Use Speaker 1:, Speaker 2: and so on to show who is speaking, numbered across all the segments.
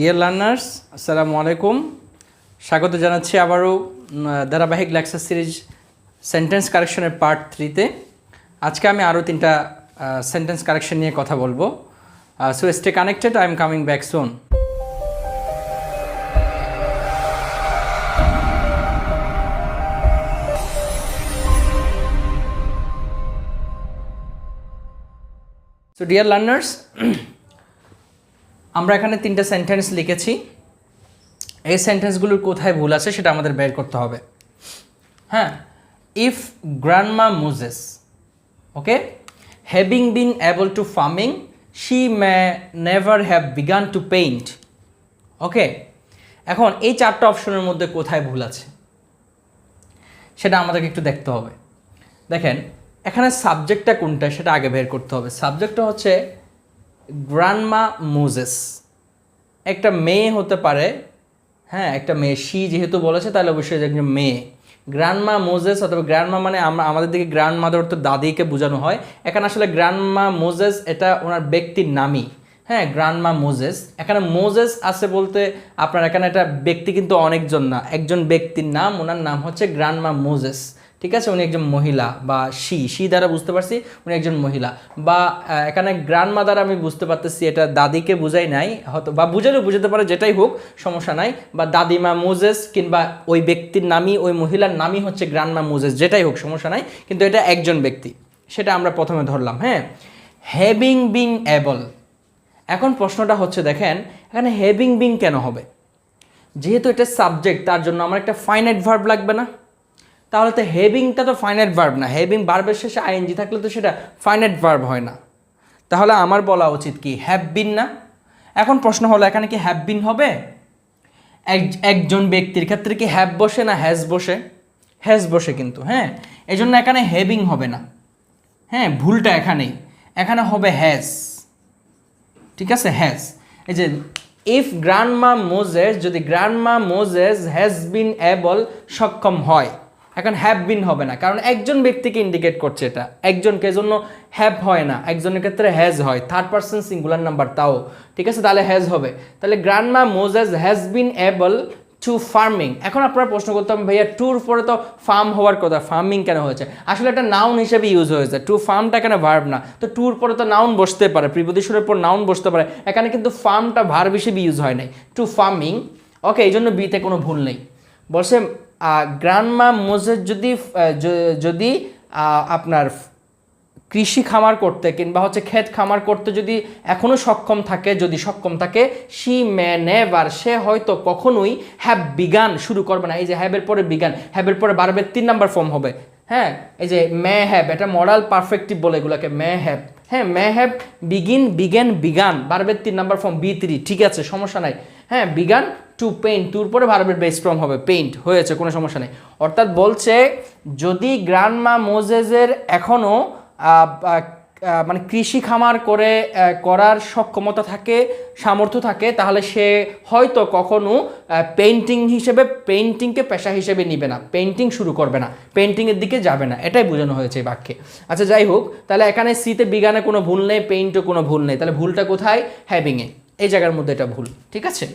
Speaker 1: Dear learners, আসসালামু আলাইকুম। স্বাগত জানাচ্ছি আবারও ধারাবাহিক লেকচার সিরিজ সেন্টেন্স কারেকশনের পার্ট 3-তে। আজকে আমি আরও 3টা সেন্টেন্স কারেকশন নিয়ে কথা বলবো। So stay connected, I am coming back soon. So dear learners, আমরা এখানে 3টা সেন্টেন্স লিখেছি। এই সেন্টেন্সগুলোর কোথায় ভুল আছে সেটা আমাদের বের করতে হবে। হ্যাঁ, if grandma Moses, okay, having been able to farming, she may never have began to paint. Okay, এখন এই 4টা অপশনের মধ্যে কোথায় ভুল আছে সেটা আমাদেরকে একটু দেখতে হবে। দেখেন, এখানে সাবজেক্টটা কোনটা সেটা আগে বের করতে হবে। সাবজেক্টটা হচ্ছে গ্র্যান্ডমা মোজেস। একটা মেয়ে হতে পারে, হ্যাঁ, একটা মেয়ে। শি যেহেতু বলেছে তাহলে অবশ্যই একজন মেয়ে। গ্র্যান্ডমা মোজেস অথবা গ্র্যান্ডমা মানে আমরা আমাদের দিকে গ্র্যান্ড মাদার তো দাদিকে বোঝানো হয়। এখানে আসলে গ্র্যান্ডমা মোজেস এটা ওনার ব্যক্তির নামই। হ্যাঁ, গ্র্যান্ডমা মোজেস। এখানে মোজেস আছে বলতে আপনার এখানে একটা ব্যক্তি কিন্তু অনেকজন না, একজন ব্যক্তির নাম, ওনার নাম হচ্ছে গ্র্যান্ডমা মোজেস। ঠিক আছে, উনি একজন মহিলা, বা শি দ্বারা বুঝতে পারছি উনি একজন মহিলা। বা এখানে গ্র্যান্ডমা দ্বারা আমি বুঝতে পারতেছি এটা দাদিকে বুঝাই নাই, হয়তো বা বুঝালেও বুঝাতে পারে, যেটাই হোক সমস্যা নাই। বা দাদিমা মোজেস কিংবা ওই ব্যক্তির নামই, ওই মহিলার নামই হচ্ছে গ্র্যান্ডমা মোজেস, যেটাই হোক সমস্যা নাই, কিন্তু এটা একজন ব্যক্তি, সেটা আমরা প্রথমে ধরলাম। হ্যাঁ, হ্যাভিং বিন এবল। এখন প্রশ্নটা হচ্ছে, দেখেন এখানে হ্যাভিং বিন কেন হবে? যেহেতু এটা সাবজেক্ট, তার জন্য আমার একটা ফাইনাইট ভার্ব লাগবে না? তাহলে তো হ্যাভিংটা তো ফাইনাইট ভার্ব না। হ্যাভিং ভার্বের শেষে আইএনজি থাকলে তো সেটা ফাইনাইট ভার্ব হয় না। তাহলে আমার বলা উচিত কি হ্যাভ বিন না? এখন প্রশ্ন হলো, এখানে কি হ্যাভ বিন হবে? একজন ব্যক্তির ক্ষেত্রে কি হ্যাভ বসে না হ্যাজ বসে? হ্যাজ বসে কিন্তু। হ্যাঁ, এই জন্য এখানে হ্যাভিং হবে না। হ্যাঁ, ভুলটা এখানেই, এখানে হবে হ্যাজ। ঠিক আছে, হ্যাজ। এই যে ইফ গ্র্যান্ডমা মোজেস, যদি grandma Moses has been able, সক্ষম হয়, এখন হ্যাভ বিন হবে না, কারণ একজন ব্যক্তিকে ইন্ডিকেট করছে এটা, একজনকে, জন্য হ্যাভ হয় না, একজনের ক্ষেত্রে হ্যাজ হয়, থার্ড পারসন সিঙ্গুলার নাম্বার তাও। ঠিক আছে, তাহলে হ্যাজ হবে। তাহলে grandma Moses has been able to farming. এখন আপনারা প্রশ্ন করতাম, ভাইয়া টুর পরে তো ফার্ম হওয়ার কথা, ফার্মিং কেন হয়েছে? আসলে এটা নাউন হিসেবে ইউজ হয়েছে, টু ফার্মটা এখানে ভার্ব না। তো টুর পরে তো নাউন বসতে পারে, প্রিপোজিশনের পর নাউন বসতে পারে, এখানে কিন্তু ফার্মটা ভার্ব হিসেবে ইউজ হয় নাই, টু ফার্মিং। ওকে, এই জন্য বিতে কোনো ভুল নেই। বলছে গ্র্যান্ডমা মোজেস যদি আপনার কৃষি খামার করতে কিংবা হচ্ছে ক্ষেত খামার করতে যদি এখনও সক্ষম থাকে, যদি সক্ষম থাকে, শি মে নেভার, সে হয়তো কখনোই হ্যাভ বিগান, শুরু করবে না। এই যে হ্যাভের পরে বিগান, হ্যাভের পরে ভার্বের 3 নাম্বার ফর্ম হবে। হ্যাঁ, এই যে মে হ্যাভ, এটা মডাল পারফেক্টিভ বলে এগুলোকে, মে হ্যাভ। হ্যাঁ, may have, begin, began, begun, ভার্বের 3 নাম্বার ফর্ম B3। ঠিক আছে, সমস্যা নাই। হ্যাঁ, বিগান টু পেইন্ট, টুর পরে ভার্বের বেস ফর্ম হবে পেইন্ট, হয়েছে, কোনো সমস্যা নেই। অর্থাৎ বলছে যদি গ্র্যান্ডমা মোজেসের এখনও মানে কৃষি খামার করার সক্ষমতা থাকে, সামর্থ্য থাকে, তাহলে সে হয়তো কখনো পেইন্টিংকে পেশা হিসেবে নিবে না, পেইন্টিং শুরু করবে না, পেইন্টিংয়ের দিকে যাবে না, এটাই বোঝানো হয়েছে এই বাক্যে। আচ্ছা, যাই হোক, তাহলে এখানে সিতে বিজ্ঞানে কোনো ভুল নেই, পেইন্টও কোনো ভুল নেই, তাহলে ভুলটা কোথায়? হ্যাভিংয়ে, এই জায়গার মধ্যে এটা ভুল। ঠিক আছে,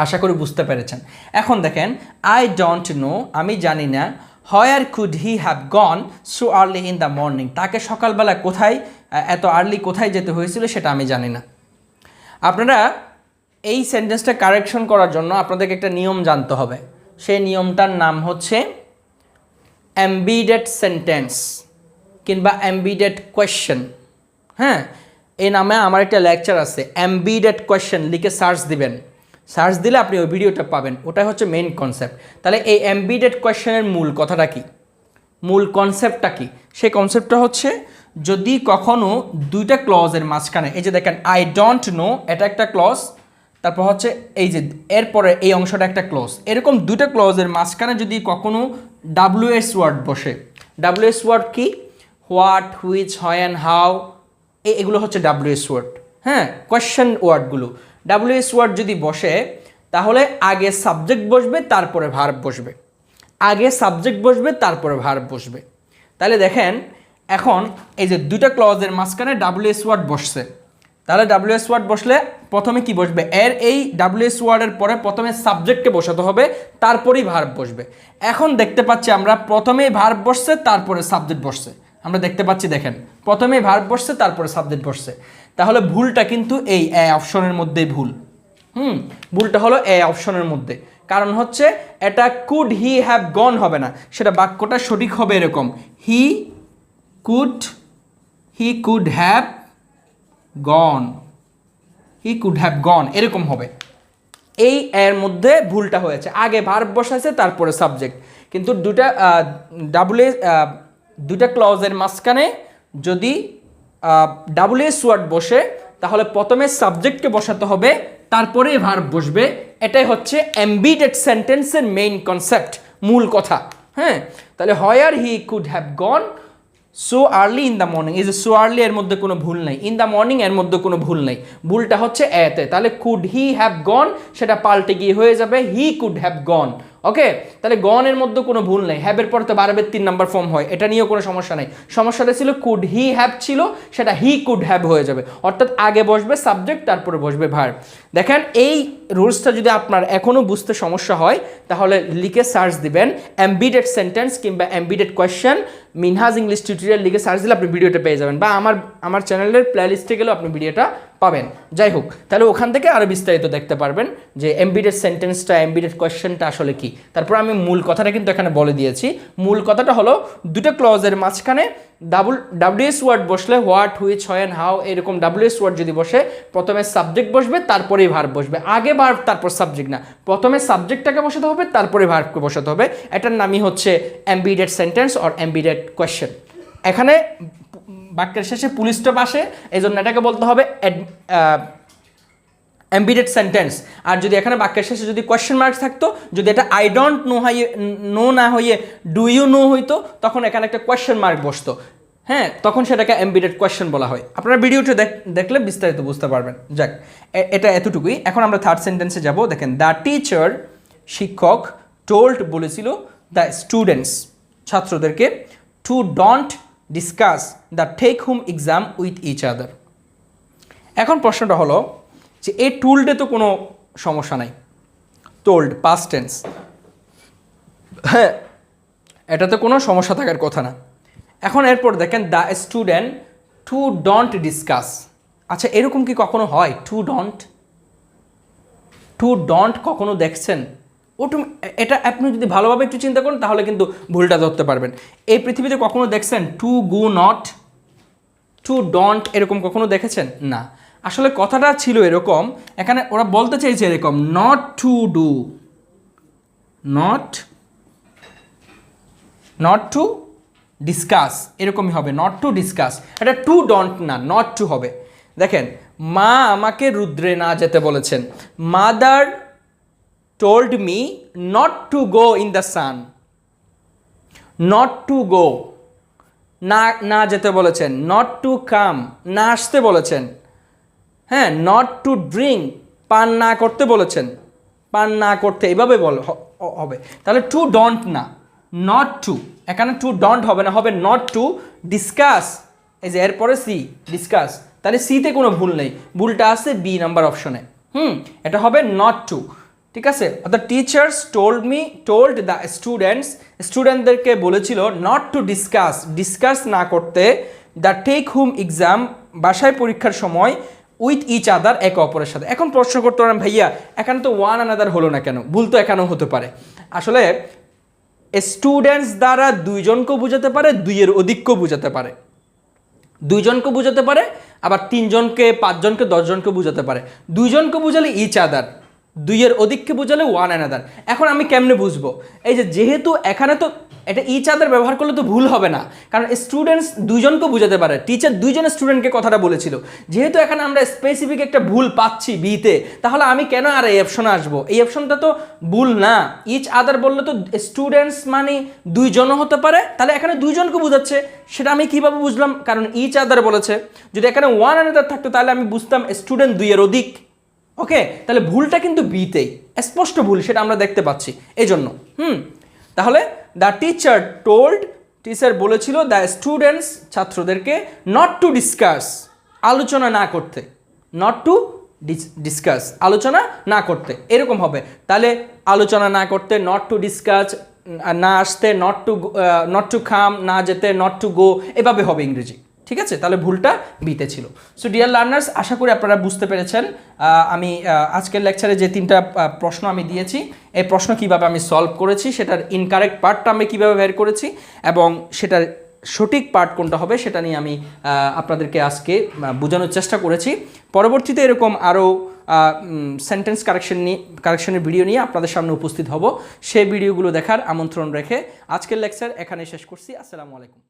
Speaker 1: আশা করি বুঝতে পেরেছেন। এখন দেখেন, আই ডোন্ট নো, আমি জানি না, where could he have gone so early in the morning, তাকে সকালবেলা কোথায়, এত আর্লি কোথায় যেতে হয়েছিল সেটা আমি জানি না। আপনারা এই সেন্টেন্সটা কারেকশন করার জন্য আপনাদেরকে একটা নিয়ম জানতে হবে। সেই নিয়মটার নাম হচ্ছে এমবিডেড সেন্টেন্স কিংবা এমবিডেড কোয়েশ্চেন। হ্যাঁ, এই নামে আমার একটা লেকচার আছে, এমবিডেড কোয়েশ্চেন লিখে সার্চ দিবেন, সার্চ দিলে আপনি ওই ভিডিওটা পাবেন, ওটাই হচ্ছে মেইন কনসেপ্ট। তাহলে এই এমবিডেড কোয়েশ্চেনের মূল কথাটা কি, মূল কনসেপ্টটা কি? সেই কনসেপ্টটা হচ্ছে, যদি কখনো 2টা ক্লজের মাঝখানে, এই যে দেখেন আই ডোন্ট নো, এটা একটা ক্লজ, তারপর হচ্ছে এই যে এরপরে এই অংশটা একটা ক্লজ, এরকম 2টা ক্লজের মাঝখানে যদি কখনো WS ওয়ার্ড বসে, WS ওয়ার্ড কি? হোয়াট, হুইচ, হোয়েন, হাউ, এগুলো হচ্ছে WS ওয়ার্ড। হ্যাঁ, কোয়েশ্চেন ওয়ার্ডগুলো। WS ওয়ার্ড যদি বসে, তাহলে আগে সাবজেক্ট বসবে, তারপরে ভার্ব বসবে, আগে সাবজেক্ট বসবে, তারপরে ভার্ব বসবে। তাহলে দেখেন, এখন এই যে 2টা ক্লজের মাঝখানে WS ওয়ার্ড বসছে, তাহলে ডাব্লিউএস ওয়ার্ড বসলে প্রথমে কি বসবে, এর এই ডাব্লিউএস ওয়ার্ডের পরে প্রথমে সাবজেক্টকে বসাতে হবে, তারপরেই ভার্ব বসবে। এখন দেখতে পাচ্ছি আমরা প্রথমেই ভার্ব বসছে তারপরে সাবজেক্ট বসছে, আমরা দেখতে পাচ্ছি, দেখেন প্রথমেই ভার্ব বসছে তারপরে সাবজেক্ট বসছে। তাহলে ভুলটা কিন্তু এই এ অপশনের মধ্যেই ভুল। ভুলটা হলো এ অপশনের মধ্যে, কারণ হচ্ছে এটা কুড হি হ্যাভ গন হবে না, সেটা বাক্যটা সঠিক হবে এরকম, হি could have gone, he could have গন এরকম হবে। এই এর মধ্যে ভুলটা হয়েছে, আগে ভার্ব বসাইছে তারপরে সাবজেক্ট, কিন্তু দুটা ক্লজের মাঝখানে যদি ডাব্লিউএস ওয়ার্ড বসে তাহলে প্রথমে সাবজেক্টকে বসাতে হবে তারপরে ভার্ব বসবে। এটাই হচ্ছে এমবিডেড সেন্টেন্সের মেইন কনসেপ্ট, মূল কথা। হ্যাঁ, তাহলে where he could have gone so early in the morning, এই যে সো আর্লি এর মধ্যে কোনো ভুল নাই, ইন দ্য মর্নিং এর মধ্যে কোনো ভুল নাই, ভুলটা হচ্ছে এতে। তাহলে কুড হি হ্যাভ গন সেটা পাল্টে গিয়ে হয়ে যাবে হি কুড হ্যাভ গন। ওকে, তাহলে গনের মধ্যে কোনো ভুল নেই, হ্যাভের পর তো ভার্বের 3 নাম্বার ফর্ম হয়, এটা নিয়েও কোনো সমস্যা নেই। সমস্যাটা ছিল কুড হি হ্যাভ ছিল, সেটা হি কুড হ্যাভ হয়ে যাবে, অর্থাৎ আগে বসবে সাবজেক্ট তারপরে বসবে ভার্ব। দেখেন এই রুলসটা যদি আপনার এখনও বুঝতে সমস্যা হয় তাহলে লিখে সার্চ দিবেন এমবিডেড সেন্টেন্স কিংবা এমবিডেড কোয়েশ্চেন, মিনহাজ ইংলিশ টিউটোরিয়াল লিখে সার্চ দিলে আপনি ভিডিওটা পেয়ে যাবেন, বা আমার চ্যানেলের প্লেলিস্টে গেলেও আপনি ভিডিওটা পাবেন। যাই হোক, তাহলে ওখান থেকে আরও বিস্তারিত দেখতে পারবেন যে এমবিডেড সেন্টেন্সটা, এমবিডেড কোয়েশ্চেনটা আসলে কি। তারপর আমি মূল কথাটা কিন্তু এখানে বলে দিয়েছি। মূল কথাটা হলো দুটো ক্লজের মাঝখানে ডাব্লিউএস ওয়ার্ড বসলে হোয়াট, হুইচ, হোয়েন, হাউ এরকম ডাব্লিউএস ওয়ার্ড যদি বসে প্রথমে সাবজেক্ট বসবে তারপরেই ভার্ব বসবে, আগে ভার্ব তারপর সাবজেক্ট না, প্রথমে সাবজেক্টটাকে বসাতে হবে তারপরে ভার্বকে বসাতে হবে। এটার নামই হচ্ছে এমবিডেড সেন্টেন্স অর এমবিডেড কোয়েশ্চেন। এখানে বাক্যের শেষে পুলিশ স্টপ আসে, এই জন্য এটাকে বলতে হবে এমবিডেড সেন্টেন্স। আর যদি এখানে বাক্যের শেষে যদি কোয়েশ্চেন মার্ক থাকতো, যদি এটা আই ডোন্ট নো না হইয়ে ডু ইউ নো হইতো, তখন এখানে একটা কোয়েশ্চেন মার্ক বসতো। হ্যাঁ, তখন সেটাকে এমবিডেড কোয়েশ্চেন বলা হয়। আপনারা ভিডিওটা দেখলে বিস্তারিত বুঝতে পারবেন। যাক, এটা এতটুকুই। এখন আমরা থার্ড সেন্টেন্সে যাব। দেখেন, দ্য টিচার, শিক্ষক, টোল্ড বলেছিল দ্য স্টুডেন্টস, ছাত্রদেরকে, to don't discuss the take home exam with each other. এখন প্রশ্নটা হলো যে এই টুলডে তো কোনো সমস্যা নাই, টোল্ড পাস্ট টেন্স, হ্যাঁ এটাতে কোনো সমস্যা থাকার কথা না। এখন এরপর দেখেন the student to don't discuss. আচ্ছা, এরকম কি কখনো হয়? টু ডোন্ট কখনো দেখছেন? এটা আপনি যদি ভালোভাবে একটু চিন্তা করেন তাহলে কিন্তু ভুলটা ধরতে পারবেন। এই পৃথিবীতে কখনো দেখছেন to go not, to don't এরকম কখনো দেখেছেন? না। আসলে কথাটা ছিল এরকম, এখানে ওরা বলতে চাইছে এরকম, not to do, not to discuss এরকমই হবে, নট টু ডিসকাস। এটা টু ডোন্ট না, নট টু হবে। দেখেন, মা আমাকে রুদ্রে না যেতে বলেছেন, mother told me not to go in the sun, not to go না যেতে বলেছেন, not to come না আসতে বলেছেন, হ্যাঁ not to drink পান না করতে বলেছেন, পান না করতে এইভাবে হবে। তাহলে টু ডোন্ট না, not to, এখানে টু ডোন্ট হবে না, হবে not to discuss, এই যে এরপরে সি ডিসকাস, তাহলে সিতে কোনো ভুল নেই, ভুলটা আছে বি নাম্বার অপশনে। এটা হবে not to, ঠিক আছে। অর্থাৎ টিচার্স টোল্ড দ্য স্টুডেন্টদেরকে বলেছিল নট টু ডিসকাস না করতে, দ্য টেক হোম এক্সাম বাসায় পরীক্ষার সময়, উইথ ইচ আদার একে অপরের সাথে। এখন প্রশ্ন করতে পারেন, ভাইয়া এখানে তো ওয়ান আনাদার হলো না কেন? ভুল তো এখানেও হতে পারে। আসলে স্টুডেন্টস দ্বারা দুইজনকেও বোঝাতে পারে, দুইয়ের অধিককেও বোঝাতে পারে, দুইজনকে বোঝাতে পারে, আবার 3 জনকে, 5 জনকে, 10 জনকে বোঝাতে পারে। দুইজনকে বোঝালে ইচ আদার, দুইয়ের অধিককে বোঝালে ওয়ান অ্যানাদার। এখন আমি কেমনে বুঝবো? এই যে যেহেতু এখানে তো এটা ইচ আদার ব্যবহার করলে তো ভুল হবে না, কারণ স্টুডেন্টস দুইজনকে বোঝাতে পারে, টিচার দুইজনের স্টুডেন্টকে কথাটা বলেছিল। যেহেতু এখানে আমরা স্পেসিফিক একটা ভুল পাচ্ছি বিতে, তাহলে আমি কেন আর এই অপশনে আসবো? এই অপশনটা তো ভুল না। ইচ আদার বললে তো স্টুডেন্টস মানে দুইজনও হতে পারে, তাহলে এখানে দুইজনকে বোঝাচ্ছে। সেটা আমি কিভাবে বুঝলাম? কারণ ইচ আদার বলেছে। যদি এখানে ওয়ান অ্যানাদার থাকতো তাহলে আমি বুঝতাম স্টুডেন্ট দুইয়ের অধিক। ওকে, তাহলে ভুলটা কিন্তু বিতেই, স্পষ্ট ভুল, সেটা আমরা দেখতে পাচ্ছি এই জন্য। তাহলে দ্য টিচার টোল্ড, টিচার বলেছিল দ্য স্টুডেন্টস ছাত্রদেরকে নট টু ডিসকাস আলোচনা না করতে, নট টু ডিসকাস, আলোচনা না করতে, এরকম হবে। তাহলে আলোচনা না করতে, নট টু ডিসকাস, না আসতে নট টু কাম, না যেতে নট টু গো, এভাবে হবে ইংরেজি। ঠিক আছে, তাহলে ভুলটা বিতে ছিল। সো ডিয়ার লার্নার্স, আশা করি আপনারা বুঝতে পেরেছেন আমি আজকের লেকচারে যে 3টা প্রশ্ন আমি দিয়েছি, এই প্রশ্ন কিভাবে আমি সলভ করেছি, সেটার ইনকারেক্ট পার্টটা আমি কিভাবে বের করেছি, এবং সেটার সঠিক পার্ট কোনটা হবে সেটা নিয়ে আমি আপনাদেরকে আজকে বোঝানোর চেষ্টা করেছি। পরবর্তীতে এরকম আরও সেন্টেন্স কারেকশনের ভিডিও নিয়ে আপনাদের সামনে উপস্থিত হব। সেই ভিডিওগুলো দেখার আমন্ত্রণ রেখে আজকের লেকচার এখানে শেষ করছি। আসসালামু আলাইকুম।